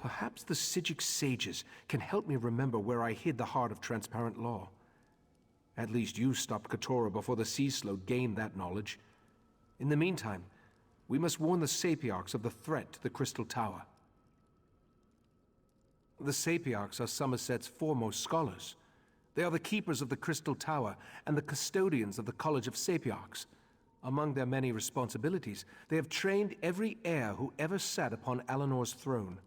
Perhaps the Psijic sages can help me remember where I hid the heart of transparent law. At least you stopped Katora before the Sea Slope gained that knowledge. In the meantime, we must warn the Sapiarchs of the threat to the Crystal Tower. The Sapiarchs are Summerset's foremost scholars. They are the keepers of the Crystal Tower and the custodians of the College of Sapiarchs. Among their many responsibilities, they have trained every heir who ever sat upon Alinor's throne.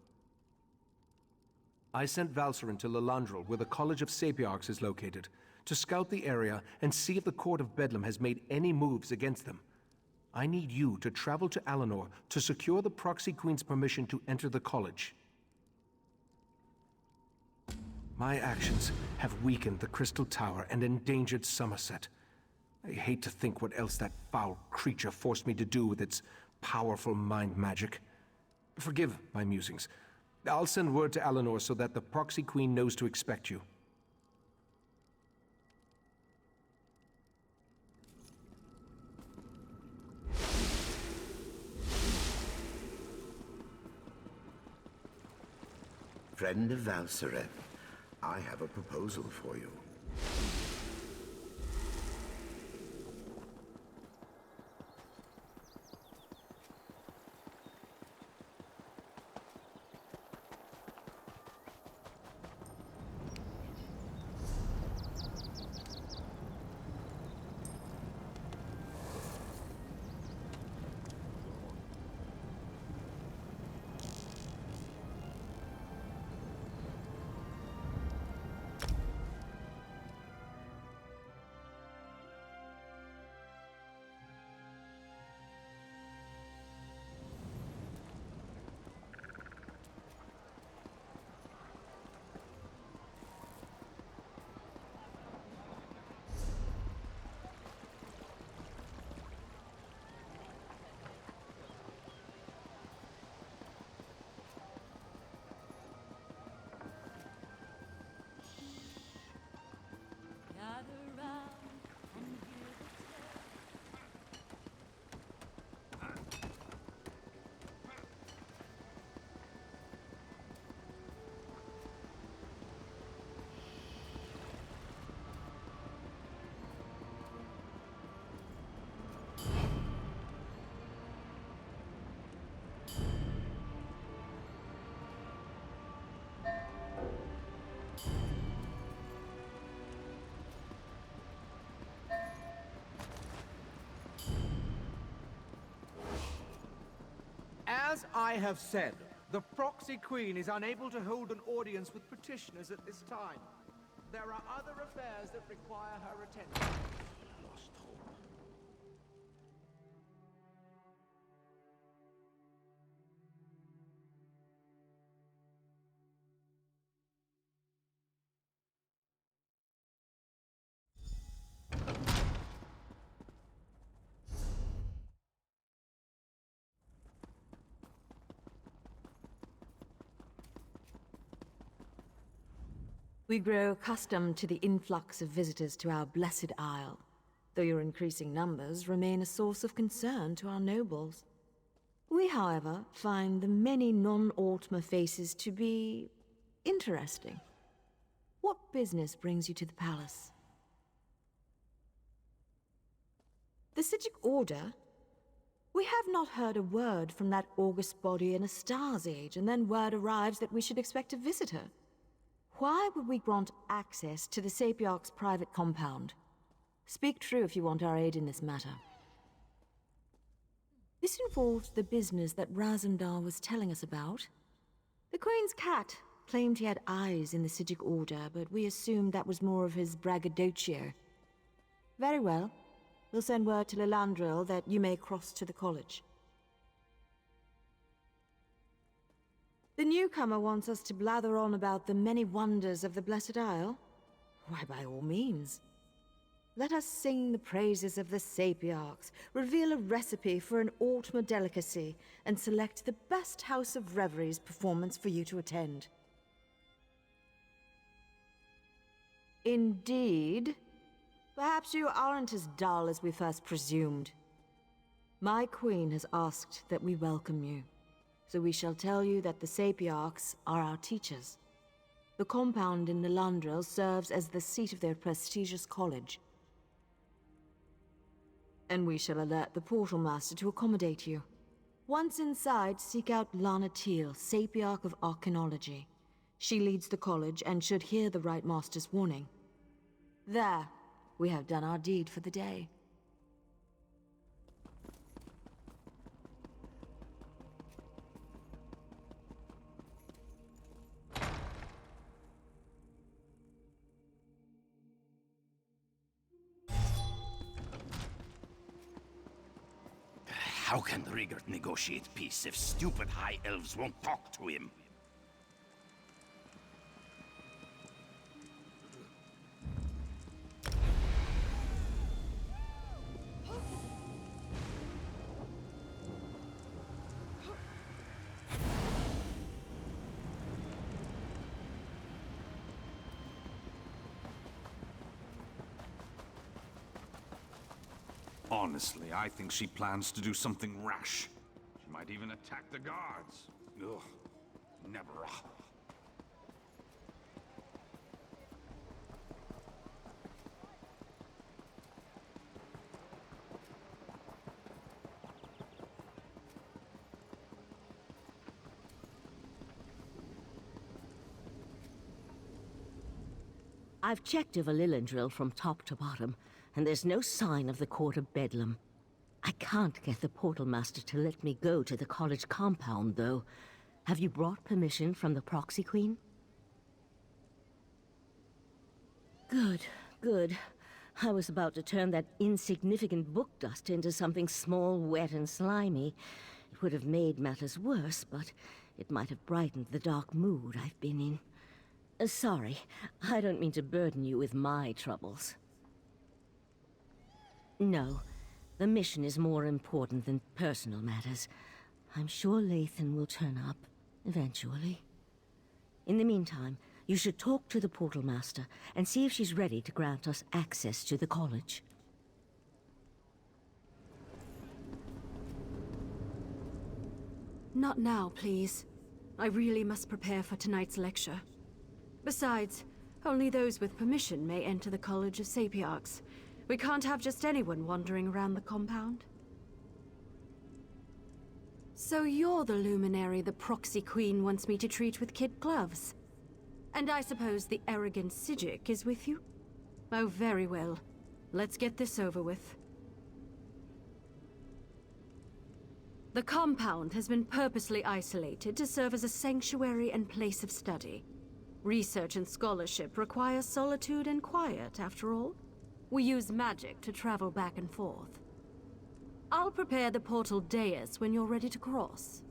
I sent Valcerin to Lilandril, where the College of Sapiarchs is located, to scout the area and see if the Court of Bedlam has made any moves against them. I need you to travel to Alianor to secure the Proxy Queen's permission to enter the college. My actions have weakened the Crystal Tower and endangered Summerset. I hate to think what else that foul creature forced me to do with its powerful mind magic. Forgive my musings. I'll send word to Alianor so that the Proxy Queen knows to expect you. Friend of Valcerin, I have a proposal for you. As I have said, the Proxy Queen is unable to hold an audience with petitioners at this time. There are other affairs that require her attention. Lost hope. We grow accustomed to the influx of visitors to our blessed isle, though your increasing numbers remain a source of concern to our nobles. We, however, find the many non-Altmer faces to be interesting. What business brings you to the palace? The Psijic Order? We have not heard a word from that august body in a star's age, and then word arrives that we should expect to visit her. Why would we grant access to the Sapiarch's private compound? Speak true if you want our aid in this matter. This involves the business that Razumdar was telling us about. The Queen's cat claimed he had eyes in the Psijic Order, but we assumed that was more of his braggadocio. Very well. We'll send word to Lilandril that you may cross to the college. The newcomer wants us to blather on about the many wonders of the Blessed Isle? Why, by all means. Let us sing the praises of the Sapiarchs, reveal a recipe for an Altmer delicacy, and select the best House of Reveries performance for you to attend. Indeed. Perhaps you aren't as dull as we first presumed. My queen has asked that we welcome you. so we shall tell you that the Sapiarchs are our teachers. The compound in Nilandril serves as the seat of their prestigious college. And we shall alert the Portal Master to accommodate you. Once inside, seek out Lana Teal, Sapiarch of Arcanology. She leads the college and should hear the Right Master's warning. There, we have done our deed for the day. How can Rigert negotiate peace if stupid high elves won't talk to him? Honestly, I think she plans to do something rash. She might even attack the guards. Ugh. Never. I've checked over Lillandril from top to bottom, and there's no sign of the Court of Bedlam. I can't get the Portal Master to let me go to the college compound, though. Have you brought permission from the Proxy Queen? Good, good. I was about to turn that insignificant book dust into something small, wet, and slimy. It would have made matters worse, but it might have brightened the dark mood I've been in. Sorry, I don't mean to burden you with my troubles. No, the mission is more important than personal matters. I'm sure Lathan will turn up, eventually. In the meantime, you should talk to the Portal Master and see if she's ready to grant us access to the college. Not now, please. I really must prepare for tonight's lecture. Besides, only those with permission may enter the College of Sapiarchs. We can't have just anyone wandering around the compound. So you're the luminary the Proxy Queen wants me to treat with kid gloves. And I suppose the arrogant Sijic is with you? Oh, very well. Let's get this over with. The compound has been purposely isolated to serve as a sanctuary and place of study. Research and scholarship require solitude and quiet, after all. We use magic to travel back and forth. I'll prepare the portal dais when you're ready to cross.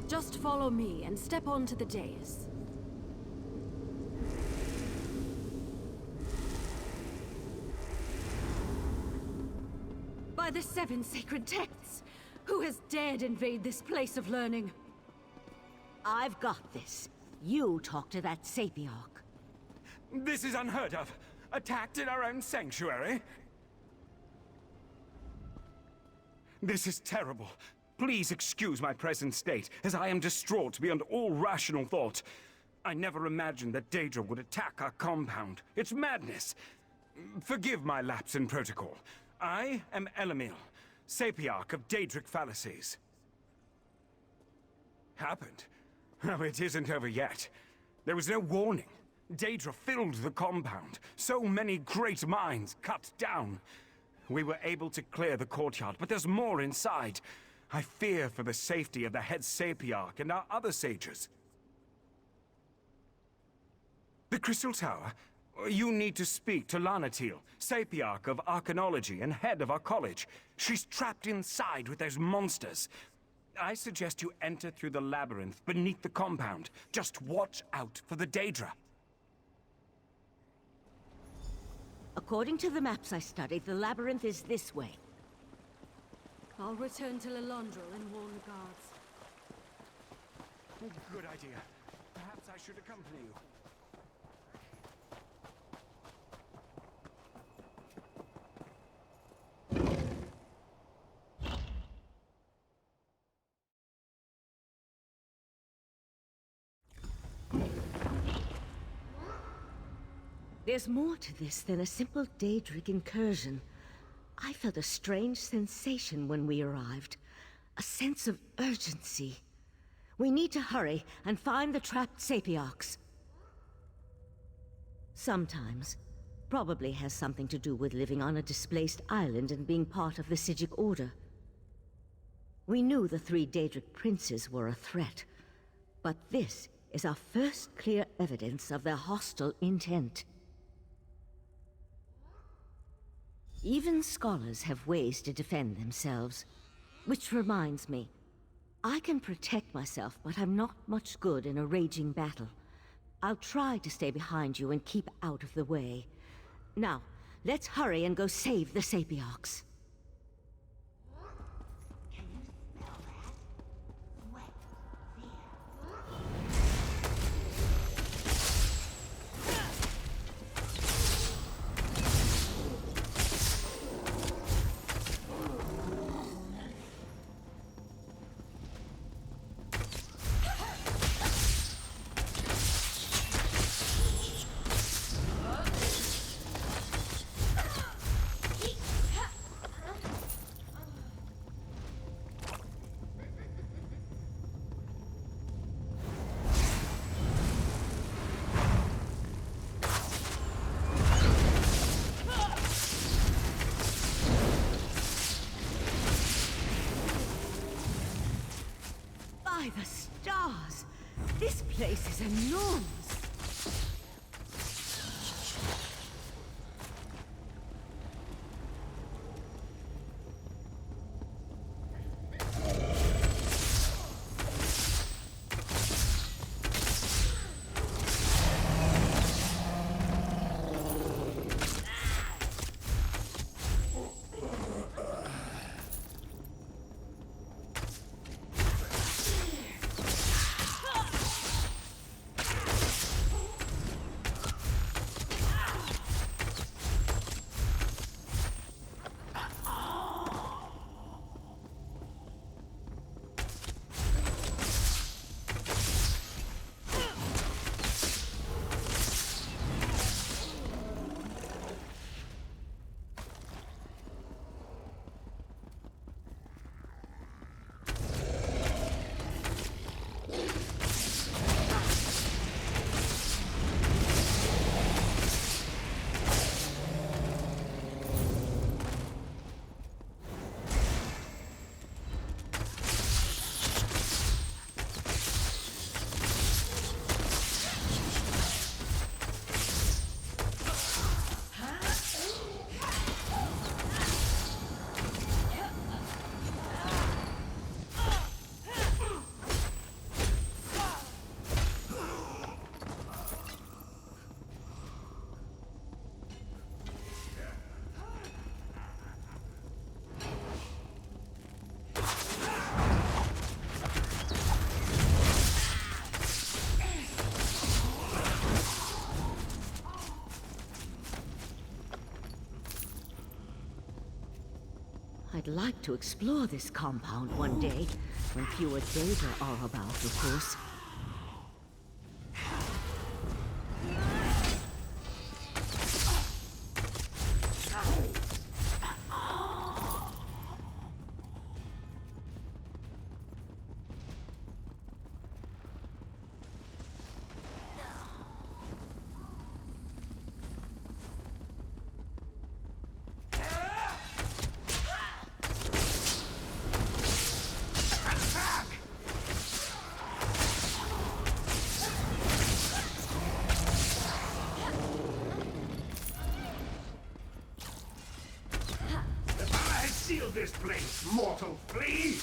Just follow me and step onto the dais. By the 7 sacred texts, who has dared invade this place of learning? I've got this. You talk to that Sapiarch. This is unheard of. Attacked in our own sanctuary? This is terrible. Please excuse my present state, as I am distraught beyond all rational thought. I never imagined that Daedra would attack our compound. It's madness. Forgive my lapse in protocol. I am Elamil, Sapiarch of Daedric Fallacies. Happened? Oh, it isn't over yet. There was no warning. Daedra filled the compound. So many great minds cut down. We were able to clear the courtyard, but there's more inside. I fear for the safety of the head Sapiarch and our other sages. The Crystal Tower? You need to speak to Lana Teal, Sapiarch of Arcanology and head of our college. She's trapped inside with those monsters. I suggest you enter through the labyrinth beneath the compound. Just watch out for the Daedra. According to the maps I studied, the labyrinth is this way. I'll return to Lilandril and warn the guards. Good idea. Perhaps I should accompany you. There's more to this than a simple Daedric incursion. I felt a strange sensation when we arrived. A sense of urgency. We need to hurry and find the trapped Sapiarchs. Sometimes. Probably has something to do with living on a displaced island and being part of the Psijic Order. We knew the 3 Daedric princes were a threat, but this is our first clear evidence of their hostile intent. Even scholars have ways to defend themselves. Which reminds me, I can protect myself, but I'm not much good in a raging battle. I'll try to stay behind you and keep out of the way. Now, let's hurry and go save the Sapiarchs. By the stars! This place is enormous! I'd like to explore this compound one day, when fewer data are about, of course. Seal this place, mortal flea!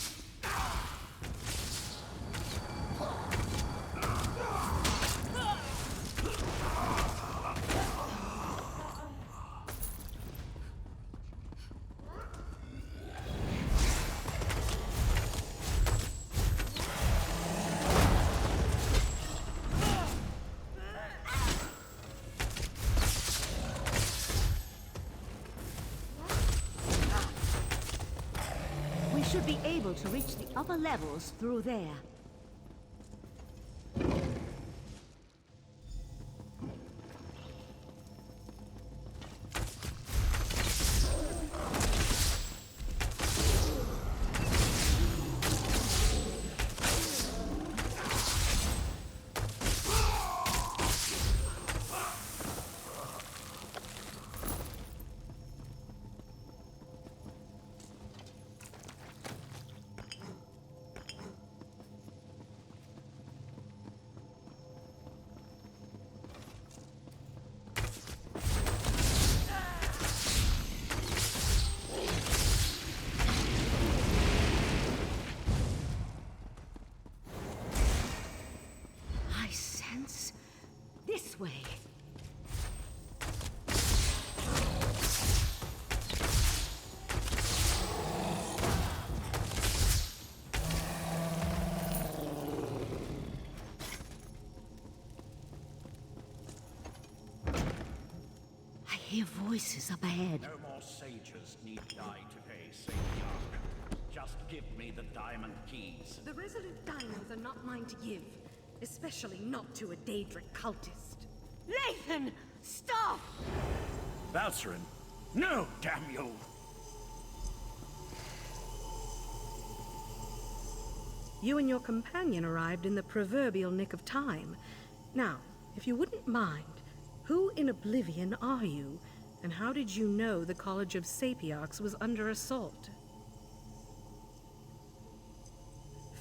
Should be able to reach the upper levels through there. way. I hear voices up ahead. No more sages need die today, Saviarch. Just give me the diamond keys. The Resolute Diamonds are not mine to give, especially not to a Daedric cultist. Lathan! Stop! Valcerin! No, damn you! You and your companion arrived in the proverbial nick of time. Now, if you wouldn't mind, who in Oblivion are you, and how did you know the College of Sapiarchs was under assault?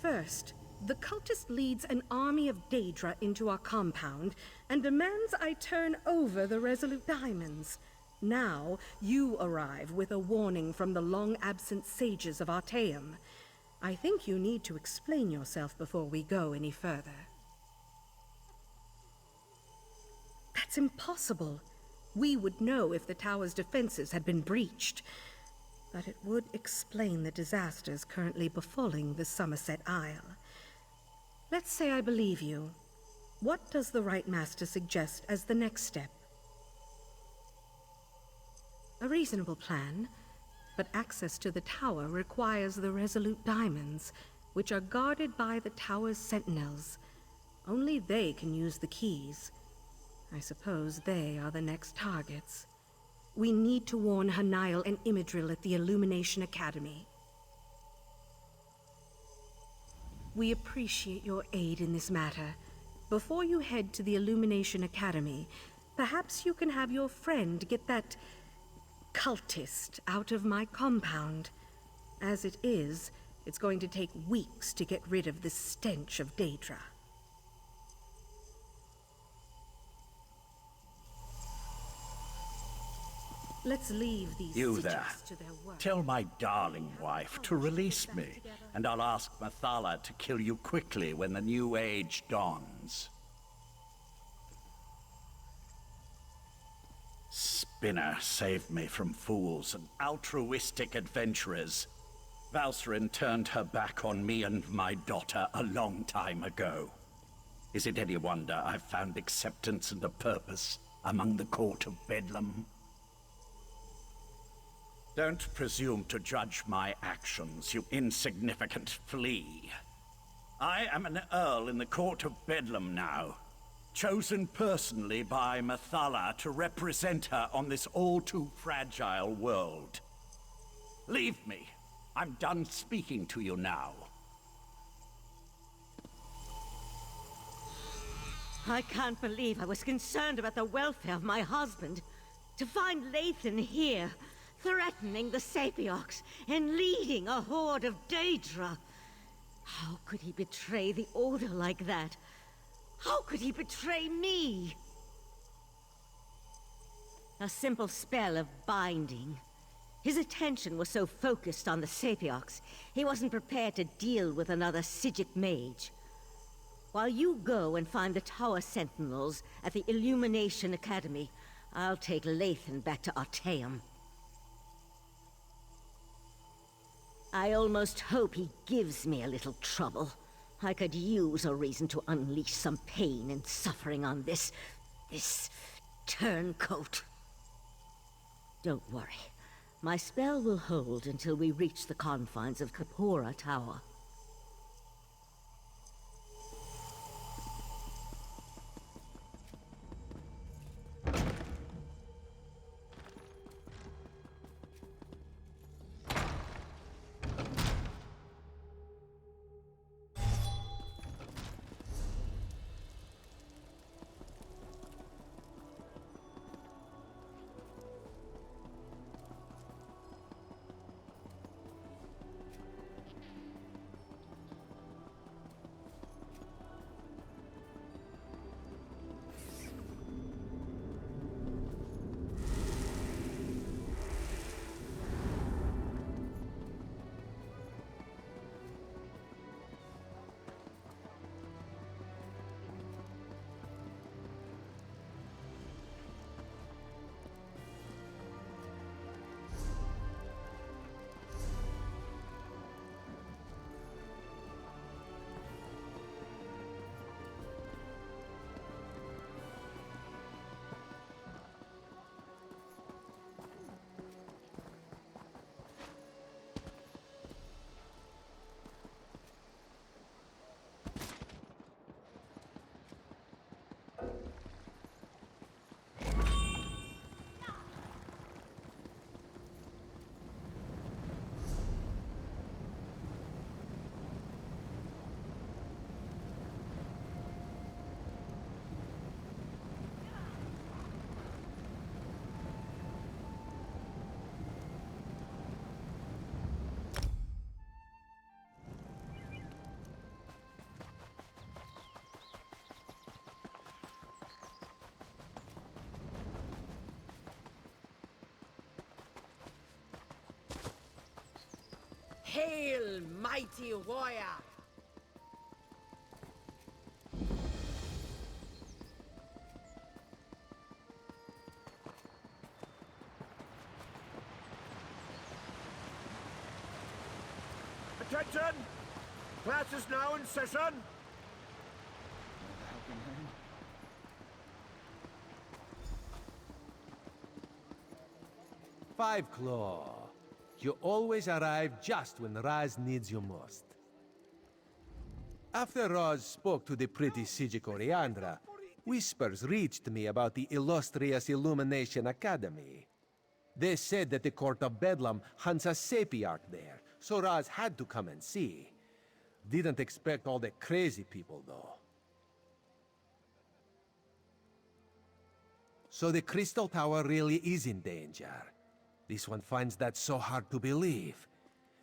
First, the cultist leads an army of Daedra into our compound and demands I turn over the Resolute Diamonds. Now, you arrive with a warning from the long-absent sages of Artaeum. I think you need to explain yourself before we go any further. That's impossible. We would know if the tower's defenses had been breached. But it would explain the disasters currently befalling the Summerset Isle. Let's say I believe you. What does the Right Master suggest as the next step? A reasonable plan, but access to the tower requires the Resolute Diamonds, which are guarded by the tower's Sentinels. Only they can use the keys. I suppose they are the next targets. We need to warn Hanail and Imidril at the Illumination Academy. We appreciate your aid in this matter. Before you head to the Illumination Academy, perhaps you can have your friend get that cultist out of my compound. As it is, it's going to take weeks to get rid of the stench of Daedra. Let's leave these You cities there. to their work. Tell my darling wife to release me, and I'll ask Mathala to kill you quickly when the new age dawns. Spinner saved me from fools and altruistic adventurers. Valcerin turned her back on me and my daughter a long time ago. Is it any wonder I've found acceptance and a purpose among the court of Bedlam? Don't presume to judge my actions, you insignificant flea. I am an earl in the court of Bedlam now, chosen personally by Mathala to represent her on this all-too-fragile world. Leave me. I'm done speaking to you now. I can't believe I was concerned about the welfare of my husband. To find Lathan here, threatening the Sapiarchs and leading a horde of Daedra. How could he betray the Order like that? How could he betray me? A simple spell of binding. His attention was so focused on the Sapiarchs, he wasn't prepared to deal with another Psijic mage. While you go and find the Tower Sentinels at the Illumination Academy, I'll take Lathan back to Artaeum. I almost hope he gives me a little trouble. I could use a reason to unleash some pain and suffering on this turncoat. Don't worry. My spell will hold until we reach the confines of Kapora Tower. Hail, mighty warrior! Attention! Class is now in session! Five Claw. You always arrive just when Raz needs you most. After Raz spoke to the pretty Sige Coriandra, whispers reached me about the illustrious Illumination Academy. They said that the Court of Bedlam hunts a Sapiarch there, so Raz had to come and see. Didn't expect all the crazy people, though. So the Crystal Tower really is in danger. This one finds that so hard to believe.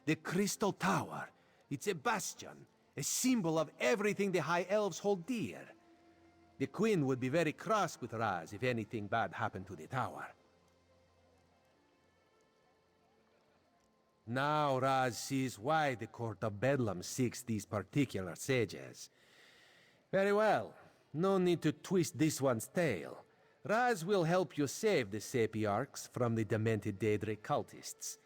The Crystal Tower, it's a bastion, a symbol of everything the High Elves hold dear. The Queen would be very cross with Raz if anything bad happened to the tower. Now Raz sees why the Court of Bedlam seeks these particular sages. Very well. No need to twist this one's tail. Raz will help you save the Sapiarchs from the demented Daedric cultists.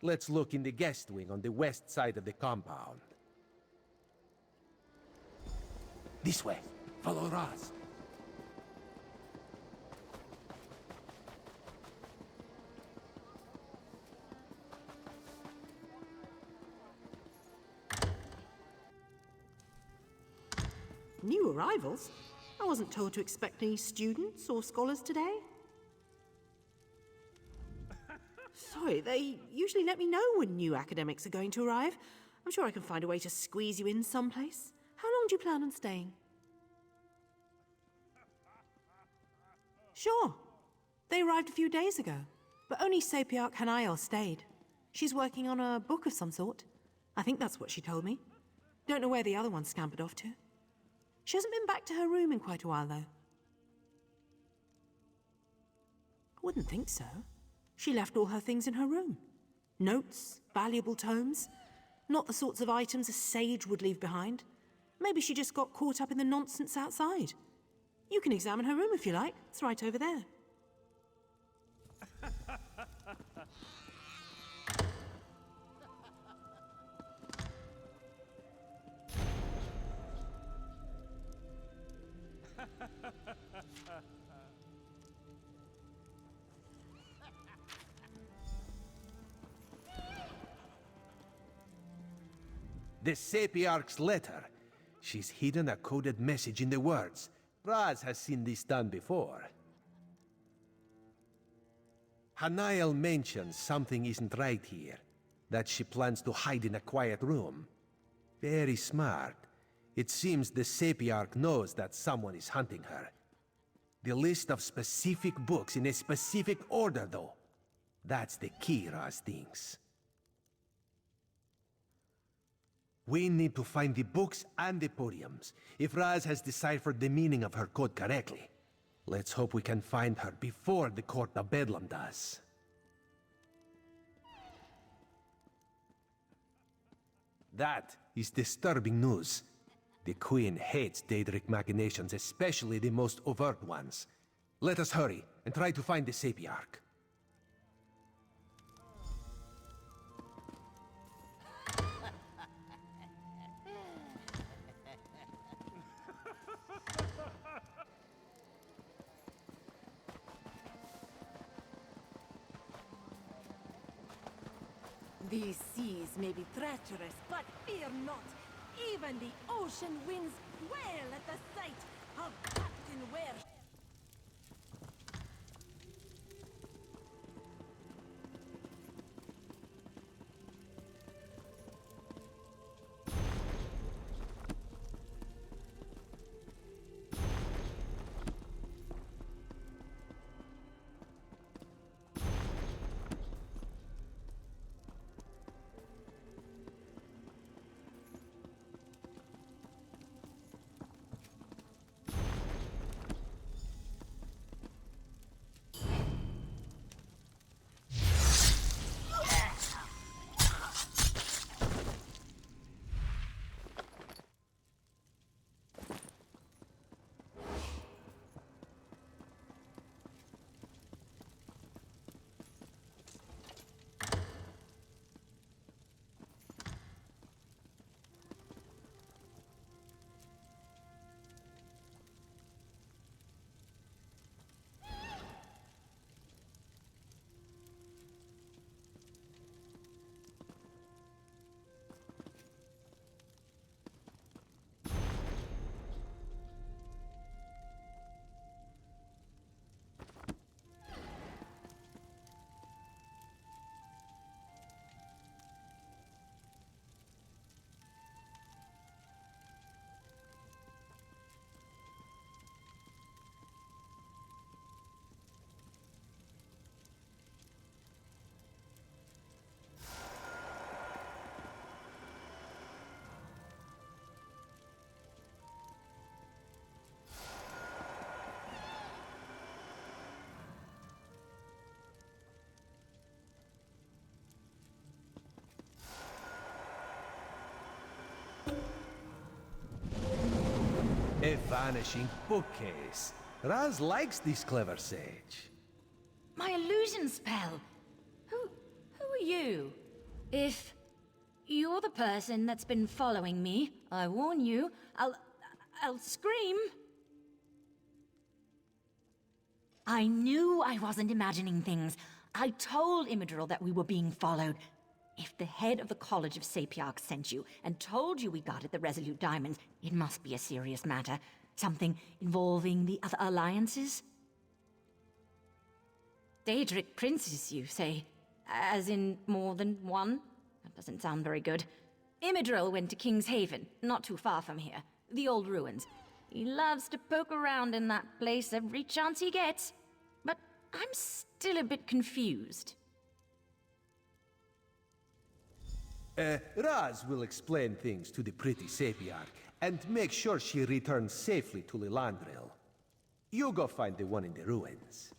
Let's look in the guest wing on the west side of the compound. This way. Follow Raz. New arrivals? I wasn't told to expect any students or scholars today. Sorry, they usually let me know when new academics are going to arrive. I'm sure I can find a way to squeeze you in someplace. How long do you plan on staying? Sure. They arrived a few days ago, but only Sapiarch Hanael stayed. She's working on a book of some sort. I think that's what she told me. Don't know where the other one scampered off to. She hasn't been back to her room in quite a while, though. I wouldn't think so. She left all her things in her room. Notes, valuable tomes. Not the sorts of items a sage would leave behind. Maybe she just got caught up in the nonsense outside. You can examine her room if you like. It's right over there. The Sapiarch's letter. She's hidden a coded message in the words. Raz has seen this done before. Hanael mentions something isn't right here. That she plans to hide in a quiet room. Very smart. It seems the Sapiarch knows that someone is hunting her. The list of specific books in a specific order, though. That's the key, Raz thinks. We need to find the books and the podiums, if Raz has deciphered the meaning of her code correctly. Let's hope we can find her before the Court of Bedlam does. That is disturbing news. The Queen hates Daedric machinations, especially the most overt ones. Let us hurry and try to find the Sapiarch. These seas may be treacherous, but fear not. Even the ocean winds wail at the sight of Captain Ware. A vanishing bookcase. Raz likes this clever sage. My illusion spell. Who are you? If you're the person that's been following me, I warn you, I'll scream. I knew I wasn't imagining things. I told Imidril that we were being followed. If the head of the College of Sapiarchs sent you and told you we guarded the Resolute Diamonds, it must be a serious matter. Something involving the other alliances? Daedric princes, you say? As in more than one? That doesn't sound very good. Imidril went to King's Haven, not too far from here. The old ruins. He loves to poke around in that place every chance he gets. But I'm still a bit confused. Raz will explain things to the pretty Sapiarch and make sure she returns safely to Lilandril. You go find the one in the ruins.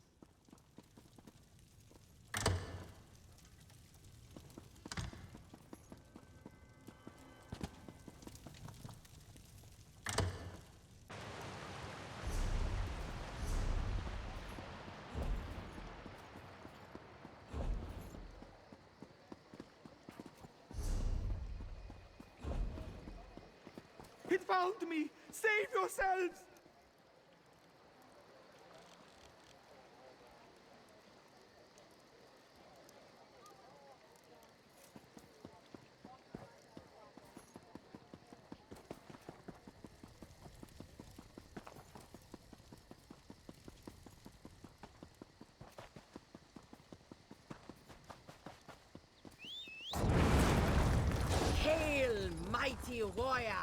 It found me! Save yourselves! Hail, mighty warrior!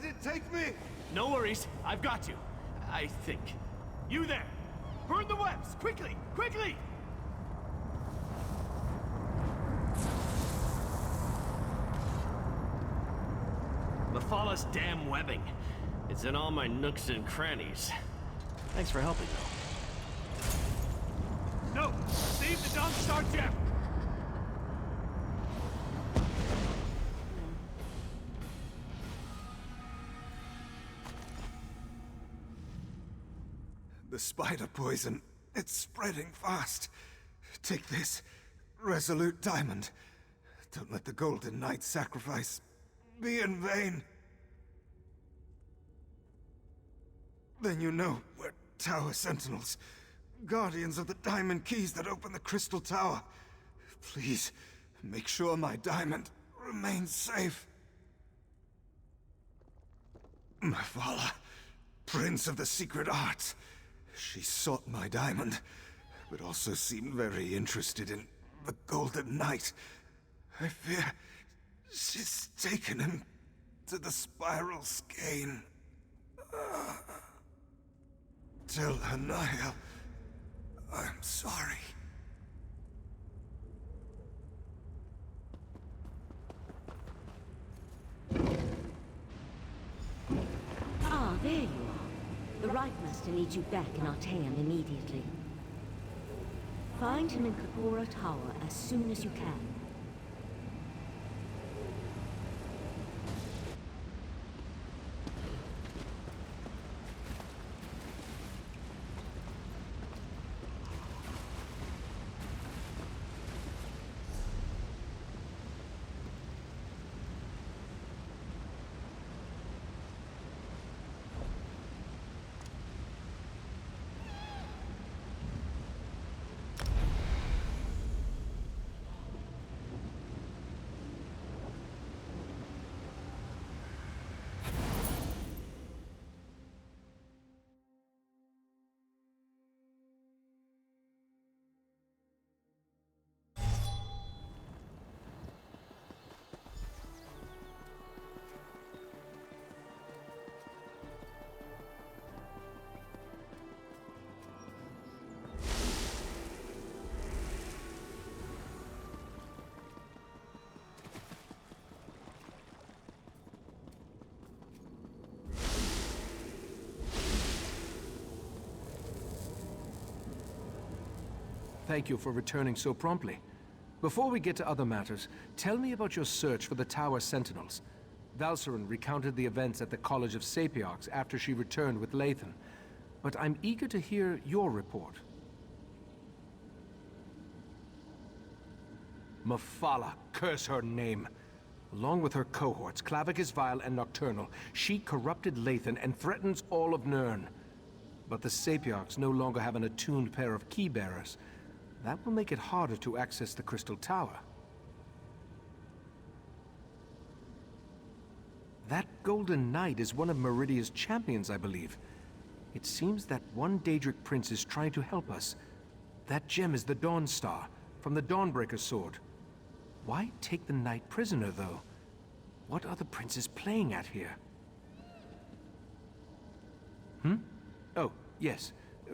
Let it take me! No worries, I've got you. I think. You there! Burn the webs! Quickly! Quickly! Mephalla's damn webbing. It's in all my nooks and crannies. Thanks for helping, though. No! Save the Dawn Star gem! The spider poison. It's spreading fast. Take this. Resolute diamond. Don't let the Golden Knight's sacrifice be in vain. Then you know we're Tower Sentinels. Guardians of the diamond keys that open the Crystal Tower. Please, make sure my diamond remains safe. Mephala, Prince of the Secret Arts. She sought my diamond, but also seemed very interested in the Golden Knight. I fear she's taken him to the Spiral Skein. Tell her, Niall, I'm sorry. Ah, there you are. The Right Master needs you back in Artaeum immediately. Find him in Kakora Tower as soon as you can. Thank you for returning so promptly. Before we get to other matters, tell me about your search for the Tower Sentinels. Valcerin recounted the events at the College of Sapiarchs after she returned with Lathan. But I'm eager to hear your report. Mephala, curse her name. Along with her cohorts, Clavicus Vile and Nocturnal, she corrupted Lathan and threatens all of Nirn. But the Sapiarchs no longer have an attuned pair of key-bearers. That will make it harder to access the Crystal Tower. That Golden Knight is one of Meridia's champions, I believe. It seems that one Daedric prince is trying to help us. That gem is the Dawn Star, from the Dawnbreaker's sword. Why take the knight prisoner, though? What are the princes playing at here? Oh, yes.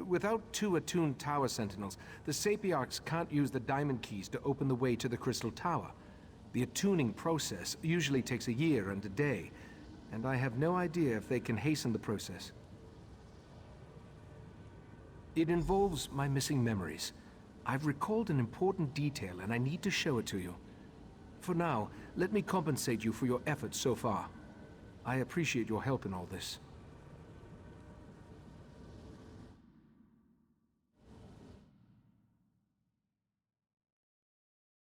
Without 2 attuned Tower Sentinels, the Sapiarchs can't use the diamond keys to open the way to the Crystal Tower. The attuning process usually takes a year and a day, and I have no idea if they can hasten the process. It involves my missing memories. I've recalled an important detail, and I need to show it to you. For now, let me compensate you for your efforts so far. I appreciate your help in all this.